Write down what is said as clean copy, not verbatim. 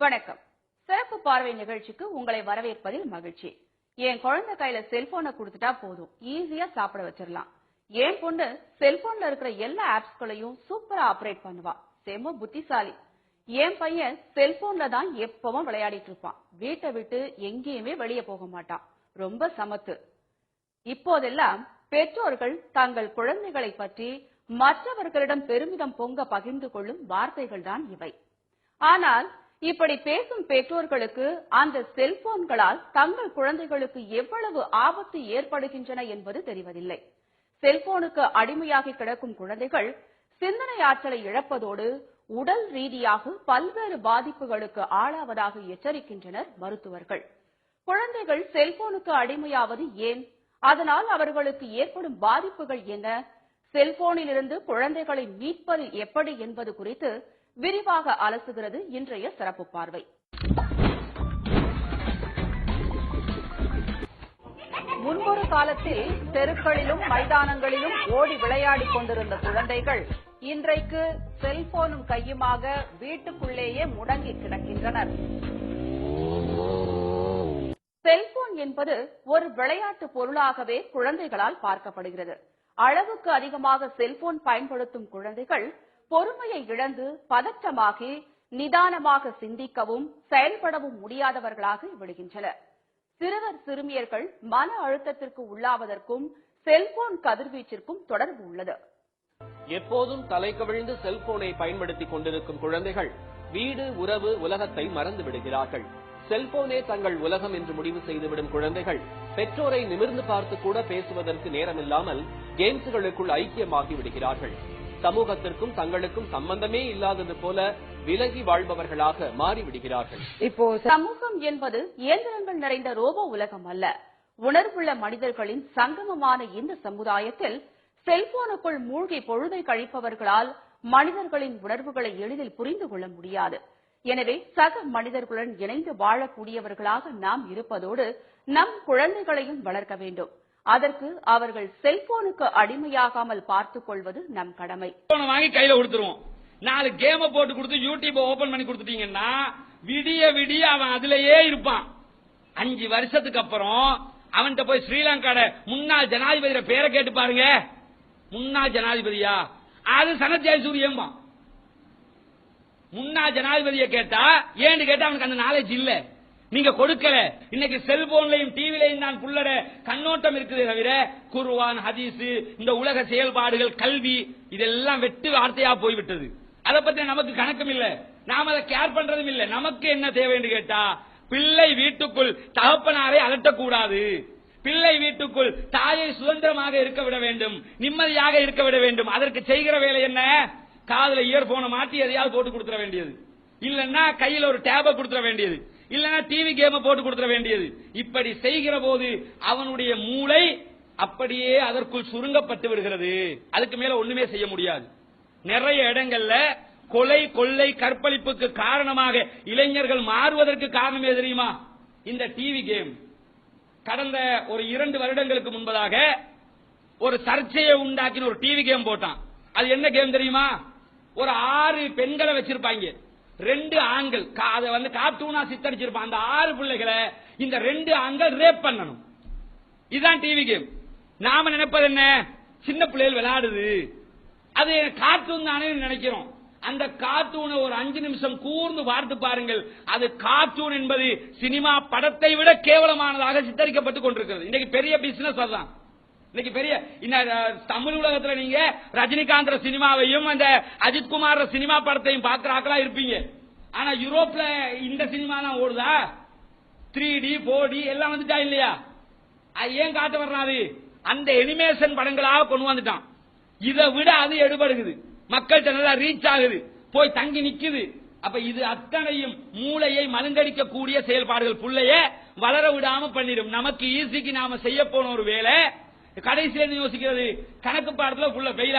வணக்கம். சிறப்பு பார்வை நிகழ்ச்சிக்கு உங்களை வரவேற்பதில் மகிழ்ச்சி. என் குழந்தை கையில செல்போனை கொடுத்துட்டா போதும், ஈஸியா சாப்பிட வச்சிடலாம். என் பொண்ணு செல்போன்ல இருக்கிற எல்லா ஆப்ஸ்களையும் சூப்பரா ஆபரேட் பண்ணுவா. செம புத்திசாலி. என் பையன் செல்போன்ல தான் எப்பவும் விளையாடிட்டு இருப்பான். வீட்டை விட்டு எங்கேயுமே வெளியே போக மாட்டான். ரொம்ப சமத்து. இப்போதெல்லாம் பெற்றோர்கள் தங்கள் குழந்தைகளை பற்றி மற்றவர்களிடம் பெருமிதம் பொங்க பகிர்ந்து கொள்ளும் வார்த்தைகள் தான் இவை. ஆனால் இப்படி பேசும் பெற்றோர்களுக்கு அந்த செல்போன்களால் தங்கள் குழந்தைகளுக்கு எவ்வளவு ஆபத்து ஏற்படுகின்றன என்பது தெரிவதில்லை. செல்போனுக்கு அடிமையாகி கிடக்கும் குழந்தைகள் சிந்தனை ஆற்றலை இழப்பதோடு உடல் ரீதியாக பல்வேறு பாதிப்புகளுக்கு ஆளாவதாக எச்சரிக்கின்றனர் மருத்துவர்கள். குழந்தைகள் செல்போனுக்கு அடிமையாவது ஏன்? அதனால் அவர்களுக்கு ஏற்படும் பாதிப்புகள் என்ன? செல்போனிலிருந்து குழந்தைகளை மீட்பது எப்படி என்பது குறித்து விரிவாக அலசுகிறது இன்றைய சிறப்பு பார்வை. முன்பொரு காலத்தில் தெருக்களிலும் மைதானங்களிலும் ஓடி விளையாடிக் கொண்டிருந்த குழந்தைகள் இன்றைக்கு செல்போனும் கையுமாக வீட்டுக்குள்ளேயே முடங்கி கிடக்கின்றனர். செல்போன் என்பது ஒரு விளையாட்டு பொருளாகவே குழந்தைகளால் பார்க்கப்படுகிறது. அளவுக்கு அதிகமாக செல்போன் பயன்படுத்தும் குழந்தைகள் பொறுமையை இழந்து பதற்றமாகி நிதானமாக சிந்திக்கவும் செயல்படவும் முடியாதவர்களாக விடுகின்றனர். சிறுவர் சிறுமியர்கள் மன அழுத்தத்திற்கு உள்ளாவதற்கும் செல்போன் கதிர்வீச்சிற்கும் தொடர்பு உள்ளது. எப்போதும் தலை கவிழ்ந்து செல்போனை பயன்படுத்திக் கொண்டிருக்கும் குழந்தைகள் வீடு, உறவு, உலகத்தை மறந்து விடுகிறார்கள். செல்போனே தங்கள் உலகம் என்று முடிவு செய்துவிடும் குழந்தைகள் பெற்றோரை நிமிர்ந்து பார்த்து கூட பேசுவதற்கு நேரமில்லாமல் கேம்ஸ்களுக்குள் ஐக்கியமாகி விடுகிறார்கள். சமூகத்திற்கும் தங்களுக்கும் சம்பந்தமே இல்லாதது போல விலகி வாழ்பவர்களாக மாறிவிடுகிறார்கள். இப்போ சமூகம் என்பது இயந்திரங்கள் நிறைந்த ரோபோ உலகம் அல்ல. உணர்வுள்ள மனிதர்களின் சங்கமமான இந்த சமுதாயத்தில் செல்போனுக்குள் மூழ்கி பொழுதை கழிப்பவர்களால் மனிதர்களின் உணர்வுகளை எளிதில் புரிந்து கொள்ள முடியாது. எனவே சக மனிதர்களுடன் இணைந்து வாழக்கூடியவர்களாக நாம் இருப்பதோடு நம் குழந்தைகளையும் வளர்க்க வேண்டும். அதற்கு அவர்கள் செல்போனுக்கு அடிமையாகாமல் பார்த்துக் கொள்வது நம் கடமை. வாங்கி கையில கொடுத்துருவோம். 4 கேம போட்டு கொடுத்து யூடியூப் ஓபன் பண்ணி கொடுத்துட்டீங்கன்னா விடிய விடிய அவன் அதுலயே இருப்பான். 5 வருஷத்துக்கு அப்புறம் அவன்கிட்ட போய் ஸ்ரீலங்காட முன்னாள் ஜனாதிபதியோட பேரை கேட்டு பாருங்க. முன்னாள் ஜனாதிபதியா? அது சனத் ஜெயசூரியம்பா. முன்னாள் ஜனாதிபதியை கேட்டா ஏன்னு கேட்டா அவனுக்கு அந்த நாலேஜ் இல்ல. நீங்க கொடுக்கல. இன்னைக்கு செல்போன்லையும் டிவிலையும் தான் புள்ளட கண்ணோட்டம் இருக்குது தவிர குர்ஆன், ஹதீஸ், இந்த உலக செயல்பாடுகள், கல்வி இதெல்லாம் வெட்டு வார்த்தையா போய்விட்டது. அதை பத்தி நமக்கு கணக்கும் இல்ல. நாம அதை கேர் பண்றதும் இல்ல. நமக்கு என்ன தேவை என்று கேட்டா பிள்ளை வீட்டுக்குள் தகப்பனாரை அலட்டக்கூடாது. பிள்ளை வீட்டுக்குள் தாயை சுதந்திரமாக இருக்க விட வேண்டும், நிம்மதியாக இருக்க விட வேண்டும். அதற்கு செய்கிற வேலை என்ன? காதுல இயர்போனை மாட்டி எதையாவது போட்டு கொடுத்துட வேண்டியது, இல்லன்னா கையில ஒரு டேப கொடுத்துட வேண்டியது, இல்லன்னா டிவி கேம போட்டு கொடுத்துட வேண்டியது. இப்படி செய்கிற போது அவனுடைய மூளை அப்படியே அதற்குள் சுருங்கப்பட்டு விடுகிறது. அதுக்கு மேல ஒண்ணுமே செய்ய முடியாது. நிறைய இடங்கள்ல கொலை, கொள்ளை, கற்பழிப்புக்கு காரணமாக இளைஞர்கள் மாறுவதற்கு காரணம் எது தெரியுமா? இந்த டிவி கேம். கடந்த ஒரு 2 வருடங்களுக்கு முன்பதாக ஒரு சர்ச்சையை உண்டாக்கின ஒரு டிவி கேம் போட்டான். அது என்ன கேம் தெரியுமா? ஒரு 6 பெண்களை வச்சிருப்பாங்க, 2 ஆண்கள் அதை வந்து கார்ட்டூனா சித்தரிச்சிருப்பான். அந்த 6 பிள்ளைகளை இந்த 2 ஆண்கள் ரேப் பண்ணணும். இதுதான் டிவி கேம். நாம நினைப்பது என்ன? சின்ன பிள்ளைகள் விளையாடுது, அது கார்ட்டூன் தானே நினைக்கிறோம். அந்த கார்ட்டூனை ஒரு 5 நிமிஷம் கூர்ந்து பார்த்து பாருங்கள். அது கார்ட்டூன் என்பது சினிமா படத்தை விட கேவலமானதாக சித்தரிக்கப்பட்டு கொண்டிருக்கிறது. இன்னைக்கு பெரிய பிசினஸ் அதுதான். இன்னைக்கு பெரிய தமிழ் உலகத்துல நீங்க ரஜினிகாந்த் சினிமாவையும் அந்த அஜித்குமார் சினிமா படத்தையும் பார்க்கிறாங்களா இருப்பீங்க. ஆனா யூரோப்ல இந்த சினிமா தான் ஓடுதா? 3D 4D எல்லாம் வந்துட்டா இல்லையா? ஏன் காட்ட வர்றாது? அந்த அனிமேஷன் படங்களாக கொண்டு வந்துட்டான். இதை விட அது எடுபடுகிறது, மக்கள்கிட்ட நல்லா ரீச் ஆகுது, போய் தங்கி நிக்குது. அப்ப இது அத்தனையும் மூளையை மழுங்கடிக்க கூடிய செயல்பாடுகள். புள்ளைய வளர விடாம பண்ணிடும். நமக்கு ஈஸிக்கு நாம செய்ய போன ஒரு வேலை கடைசியில யோசிக்கிறது கணக்கு பாடத்துல புள்ள